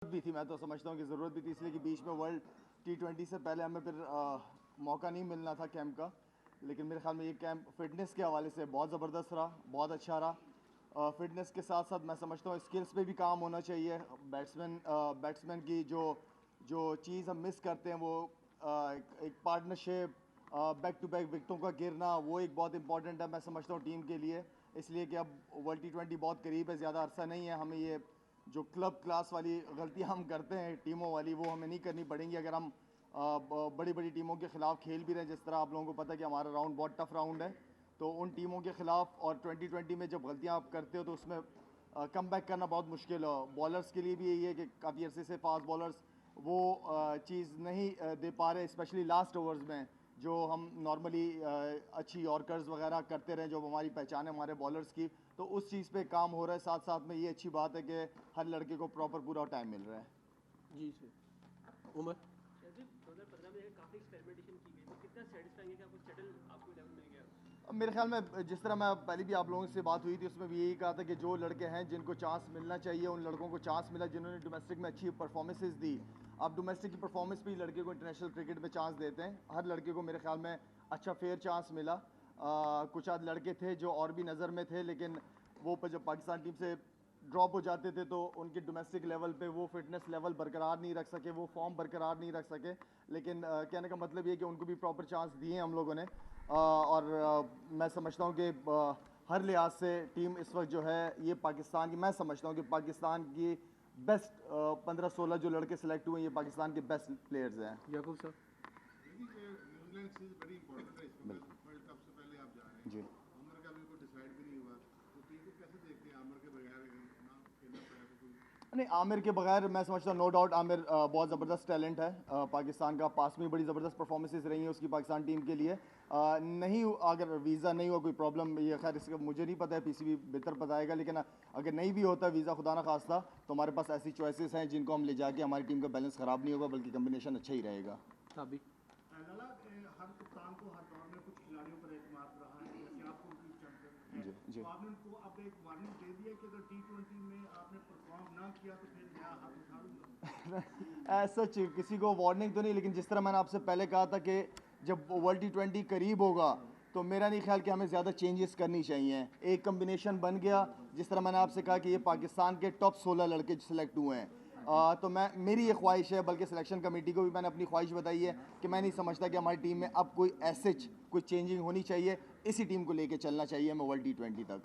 भी थी, मैं तो समझता हूँ कि ज़रूरत भी थी, इसलिए कि बीच में वर्ल्ड T20 से पहले हमें फिर मौका नहीं मिलना था कैंप का। लेकिन मेरे ख्याल में ये कैंप फिटनेस के हवाले से बहुत ज़बरदस्त रहा, बहुत अच्छा रहा। फिटनेस के साथ साथ मैं समझता हूँ स्किल्स पे भी काम होना चाहिए। बैट्समैन की जो जो चीज़ हम मिस करते हैं वो एक पार्टनरशिप, बैक टू बैक विकेटों का गिरना, वो एक बहुत इंपॉर्टेंट है मैं समझता हूँ टीम के लिए। इसलिए कि अब वर्ल्ड T20 बहुत करीब है, ज़्यादा अरसा नहीं है, हमें ये जो क्लब क्लास वाली गलतियां हम करते हैं टीमों वाली, वो हमें नहीं करनी पड़ेंगी अगर हम बड़ी बड़ी टीमों के खिलाफ खेल भी रहे हैं। जिस तरह आप लोगों को पता है कि हमारा राउंड बहुत टफ राउंड है, तो उन टीमों के खिलाफ और 2020 में जब गलतियां आप करते हो तो उसमें कम बैक करना बहुत मुश्किल है। बॉलर्स के लिए भी यही है कि काफ़ी अरसे से फास्ट बॉलर्स वो चीज़ नहीं दे पा रहे, स्पेशली लास्ट ओवर्स में जो हम नॉर्मली अच्छी यॉर्कर्स वगैरह करते रहे, जो हमारी पहचान है हमारे बॉलर्स की। तो उस चीज़ पे काम हो रहा है। साथ साथ में ये अच्छी बात है कि हर लड़के को प्रॉपर पूरा टाइम मिल रहा है। जी सर। उमर 2015 में काफ़ी एक्सपेरिमेंटेशन की गई, तो कितना सेटिस्फाइंग है कि आपको सेटल आपको लेवल मिल गया? मेरे ख्याल में जिस तरह मैं पहले भी आप लोगों से बात हुई थी उसमें भी यही कहा था कि जो लड़के हैं जिनको चांस मिलना चाहिए उन लड़कों को चांस मिला, जिन्होंने डोमेस्टिक में अच्छी परफॉर्मेंसेज दी। आप डोमेस्टिक की परफॉर्मेंस पे ही लड़के को इंटरनेशनल क्रिकेट में चांस देते हैं। हर लड़के को मेरे ख्याल में अच्छा फेयर चांस मिला। कुछ आध लड़के थे जो और भी नज़र में थे, लेकिन वो जब पाकिस्तान टीम से ड्रॉप हो जाते थे तो उनके डोमेस्टिक लेवल पे वो फिटनेस लेवल बरकरार नहीं रख सके, वो फॉर्म बरकरार नहीं रख सके। लेकिन कहने का मतलब ये कि उनको भी प्रॉपर चांस दिए हम लोगों ने। और मैं समझता हूँ कि हर लिहाज से टीम इस वक्त जो है ये पाकिस्तान की, मैं समझता हूँ कि पाकिस्तान की बेस्ट 15-16 जो लड़के सेलेक्ट हुए हैं ये पाकिस्तान के बेस्ट प्लेयर्स हैं। याकूब सर। न्यूजीलैंड सीरीज बड़ी इंपॉर्टेंट है इसमें, वर्ल्ड कप से पहले आप जा रहे हैं जी। आमिर का भी कोई डिसाइड भी नहीं हुआ, तो टीम को कैसे देखते हैं आमिर के बगैर ना खेलना पड़ा तो कोई? नहीं, आमिर के बगैर मैं समझता हूँ नो डाउट आमिर बहुत ज़बरदस्त टैलेंट है। पाकिस्तान का पास में बड़ी ज़बरदस्त परफॉर्मेंसेज रही हैं उसकी पाकिस्तान टीम के लिए। नहीं, अगर वीज़ा नहीं हुआ कोई प्रॉब्लम, ये खैर इसका मुझे नहीं पता है, पीसीबी बेहतर बताएगा। लेकिन अगर नहीं भी होता वीज़ा खुदा ना खास्ता, तो हमारे पास ऐसी चॉइसेस हैं जिनको हम ले जाके हमारी टीम का बैलेंस ख़राब नहीं होगा, बल्कि कम्बिनेशन अच्छा ही रहेगा। साबिक लाला, हर कप्तान को हर दौर में कुछ खिलाड़ियों पर एतमाद रहा है, जैसे आपको उनकी चैंपियन है, जी। तो आपने उनको अब एक वार्निंग दे दी है कि अगर T20 में आपने परफॉर्म ना किया तो फिर नया हाथ उठा लूंगा? सच किसी को वार्निंग तो नहीं, लेकिन जिस तरह मैंने आपसे पहले कहा था कि जब वर्ल्ड T20 करीब होगा तो मेरा नहीं ख्याल कि हमें ज़्यादा चेंजेस करनी चाहिए। एक कम्बिनेशन बन गया, जिस तरह मैंने आपसे कहा कि ये पाकिस्तान के टॉप 16 लड़के सेलेक्ट हुए हैं। तो मेरी ये ख्वाहिश है, बल्कि सिलेक्शन कमेटी को भी मैंने अपनी ख्वाहिश बताई है कि मैं नहीं समझता कि हमारी टीम में अब कोई ऐसे कोई चेंजिंग होनी चाहिए। इसी टीम को लेके चलना चाहिए हमें वर्ल्ड T20 तक।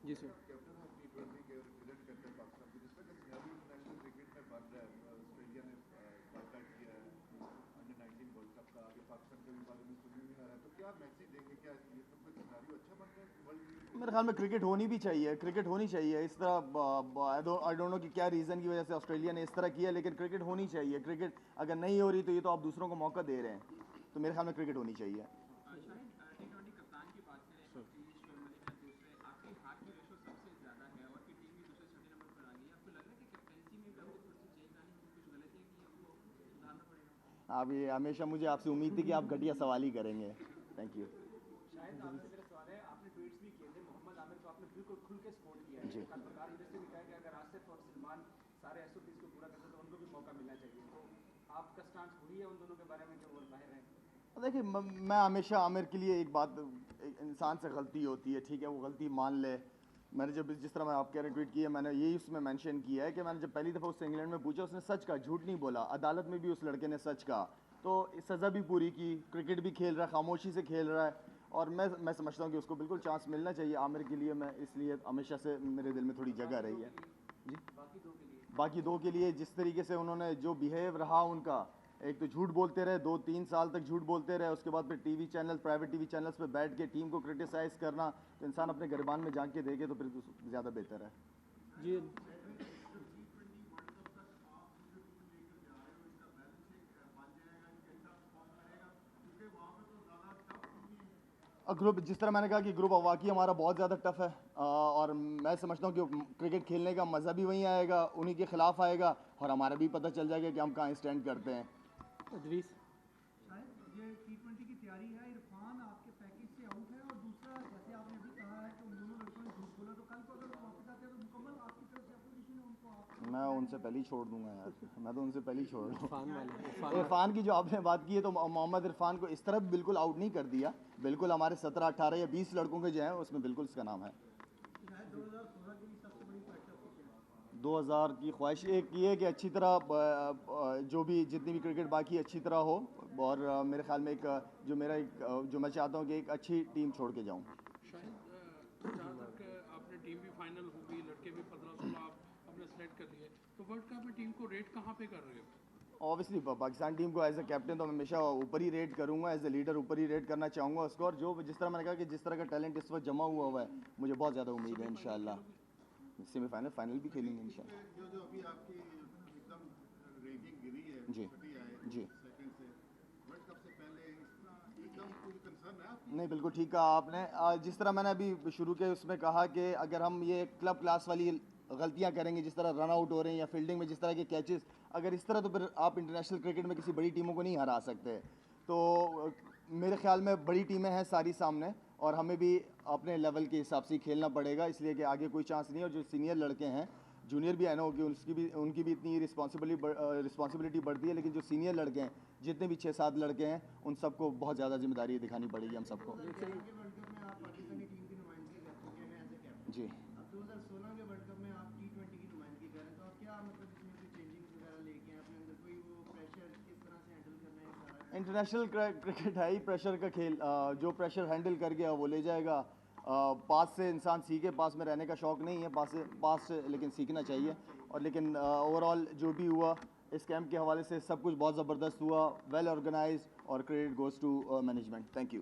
जी सर। कैप्टन ऑफ T20 के रिप्रेजेंट करते हैं पाकिस्तान को, जिस तरह का सिनेरियो इंटरनेशनल क्रिकेट में बन रहा है, ऑस्ट्रेलिया ने बॉयकॉट किया है अंडर 19 वर्ल्ड कप का, आगे पाकिस्तान के भी बारे में सुनने में आ रहा है, तो क्या मैसेज देंगे? क्या ये सब कुछ सिनेरियो अच्छा बन रहा है वर्ल्ड क्रिकेट? मेरे ख्याल में क्रिकेट होनी भी चाहिए, क्रिकेट होनी चाहिए। इस तरह आई डोंट नो कि क्या रीज़न की वजह से ऑस्ट्रेलिया ने इस तरह किया, लेकिन क्रिकेट होनी चाहिए। क्रिकेट अगर नहीं हो रही तो ये तो आप दूसरों को मौका दे रहे हैं, तो मेरे ख्याल में क्रिकेट होनी चाहिए। शाहिद, T20 कप्तान की बात करें, नीतीश मलिक है दूसरे, आपकी हाथ की रेशो सबसे ज्यादा है और की टीम भी दूसरे छठे नंबर पर आ गई है। आपको लग रहा है कि कैप्टनसी में भी आपको थोड़ी सी चेंज लानी होगी, कुछ गलतियां की आपको सुधारना पड़ेगा? आप ये हमेशा मुझे आपसे उम्मीद थी कि आप घटिया सवाल ही करेंगे। Thank you. शायद आपसे मेरा सवाल है, आपने ट्वीट्स भी किए थे, मोहम्मद आमिर को आपने बिल्कुल खुल के सपोर्ट किया है। कल प्रकार इंडस्ट्री ने कहा कि अगर आसिफ और सलमान सारे एसओपीज को पूरा करते तो उनको भी मौका मिलना चाहिए, तो आपका स्टांस वही है उन दोनों के बारे में जो वो बाहर हैं? देखिए, मैं हमेशा आमिर के लिए एक बात, एक इंसान से गलती होती है, ठीक है, वो गलती मान ले। मैंने जब जिस तरह मैं आप कह रहे हैं ट्वीट किया, मैंने यही उसमें मेंशन किया है कि मैंने जब पहली दफ़ा उससे इंग्लैंड में पूछा, उसने सच कहा, झूठ नहीं बोला। अदालत में भी उस लड़के ने सच कहा, तो सज़ा भी पूरी की, क्रिकेट भी खेल रहा है, खामोशी से खेल रहा है। और मैं समझता हूँ कि उसको बिल्कुल चांस मिलना चाहिए आमिर के लिए। मैं इसलिए हमेशा से मेरे दिल में थोड़ी जगह रही है। जी। बाकी दो के लिए जिस तरीके से उन्होंने जो बिहेव रहा उनका, एक तो झूठ बोलते रहे, 2-3 साल तक झूठ बोलते रहे, उसके बाद फिर TV channel, private TV channels पे बैठ के टीम को क्रिटिसाइज़ करना, तो इंसान अपने गिरबान में जाके के देखे तो फिर ज़्यादा बेहतर है। जी। ग्रुप, जिस तरह मैंने कहा कि ग्रुप वाकई हमारा बहुत ज़्यादा टफ है, और मैं समझता हूँ कि क्रिकेट खेलने का मज़ा भी वहीं आएगा, उन्हीं के खिलाफ आएगा, और हमारा भी पता चल जाएगा कि हम कहाँ स्टैंड करते हैं। अदरीस शायद ये T20 की तैयारी है, इरफान आपके पैकेज से आउट है, और दूसरा जैसे आपने अभी कहा है कि उन दोनों लड़कों ने झूठ बोला, तो कल को अगर वो वापस आते हैं तो मुकम्मल आपकी तरफ से अपोजिशन है उनको, आप मैं उनसे पहले ही छोड़ दूंगा यार, मैं तो उनसे पहले ही छोड़ दूँ। इरफान वाले इरफान की जो आपने बात की है तो मोहम्मद इरफान को इस तरह बिल्कुल आउट नहीं कर दिया, बिल्कुल हमारे 17, 18 या 20 लड़कों के जो हैं उसमें बिल्कुल इसका नाम है। 2000 की ख्वाहिश एक ये है कि अच्छी तरह जो भी जितनी भी क्रिकेट बाकी अच्छी तरह हो, और मेरे ख्याल में जो मैं चाहता हूँ कि एक अच्छी टीम छोड़ के जाऊँ। शायद जहाँ तक आपने टीम भी फाइनल हो गई, लड़के भी 15-16 आप अपने सेलेक्ट कर लिए, तो वर्ल्ड कप में टीम को रेट कहाँ पे कर रहे हो? ऑब्वियसली पाकिस्तान टीम को एज ए कैप्टन तो मैं हमेशा ऊपर ही रेट करूंगा, एज ए लीडर ऊपर ही रेट करना चाहूँगा उसको, और जो जिस तरह मैंने कहा कि जिस तरह का टैलेंट इस वक्त जमा हुआ है मुझे बहुत ज़्यादा उम्मीद है इंशाल्लाह सेमीफाइनल फाइनल भी खेलेंगे इंशाल्लाह। जो अभी आपकी एकदम रैंकिंग गिरी है, जी छठी आए जी सेकंड से, वर्ल्ड कप से पहले एकदम कोई कंसर्न है आपको? नहीं, बिल्कुल ठीक कहा आपने। जिस तरह मैंने अभी शुरू के उसमें कहा कि अगर हम ये क्लब क्लास वाली गलतियां करेंगे, जिस तरह रन आउट हो रहे हैं या फील्डिंग में जिस तरह के कैचेस, अगर इस तरह तो फिर आप इंटरनेशनल क्रिकेट में किसी बड़ी टीमों को नहीं हरा सकते। तो मेरे ख्याल में बड़ी टीमें हैं सारी सामने, और हमें भी अपने लेवल के हिसाब से खेलना पड़ेगा, इसलिए कि आगे कोई चांस नहीं है। और जो सीनियर लड़के हैं, जूनियर भी है ना कि उनकी भी इतनी रिस्पॉन्सिबिलिटी बढ़ती है, लेकिन जो सीनियर लड़के हैं, जितने भी 6-7 लड़के हैं, उन सबको बहुत ज़्यादा जिम्मेदारी दिखानी पड़ेगी हम सबको। वर्ल्ड कप में आप पाकिस्तानी टीम की नुमाइंदगी कर चुके हैं एज ए कैप्टन। जी, अब 2016 के वर्ल्ड कप में आप T20 की नुमाइंदगी कर रहे हैं, तो आप क्या मतलब इसमें कोई चेंजिंग वगैरह लेके आए अपने अंदर, कोई वो प्रेशर किस तरह से हैंडल करना है सारा? इंटरनेशनल क्रिकेट है ही प्रेशर का खेल। जो प्रेशर हैंडल कर गया वो ले जाएगा। पास से इंसान सीखे, पास में रहने का शौक़ नहीं है, पास से लेकिन सीखना चाहिए। और लेकिन ओवरऑल जो भी हुआ इस कैंप के हवाले से सब कुछ बहुत ज़बरदस्त हुआ, वेल ऑर्गेनाइज, और credit goes to management. Thank you.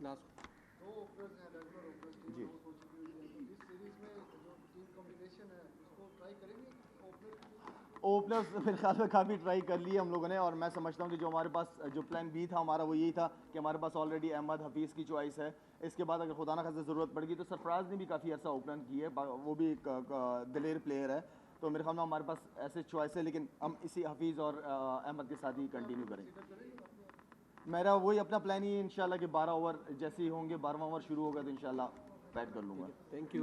Last दो ओपनर्स हैं, रेगुलर ओपनर्स टीम जी। आउट हो चुकी हुई है, तो इस सीरीज में जो टीम कॉम्बिनेशन है उसको ट्राई करेंगे ओपनर? ओपनर्स मेरे ख्याल में काफ़ी ट्राई कर लिए हम लोगों ने, और मैं समझता हूँ कि जो हमारे पास जो प्लान बी था हमारा वो यही था कि हमारे पास ऑलरेडी अहमद हफीज़ की चॉइस है। इसके बाद अगर खुदा न खास्ता ज़रूरत पड़ेगी तो सरफराज ने भी काफ़ी अच्छा ओपन की है, वो भी एक दिलेर प्लेयर है। तो मेरे ख्याल में हमारे पास ऐसे चॉइस है, लेकिन हम इसी हफीज़ और अहमद के साथ ही कंटिन्यू करेंगे। मेरा वही अपना प्लान ही है इंशाल्लाह कि 12 ओवर जैसे ही होंगे, 12वां ओवर शुरू होगा तो इंशाल्लाह बैट कर लूँगा। Thank you.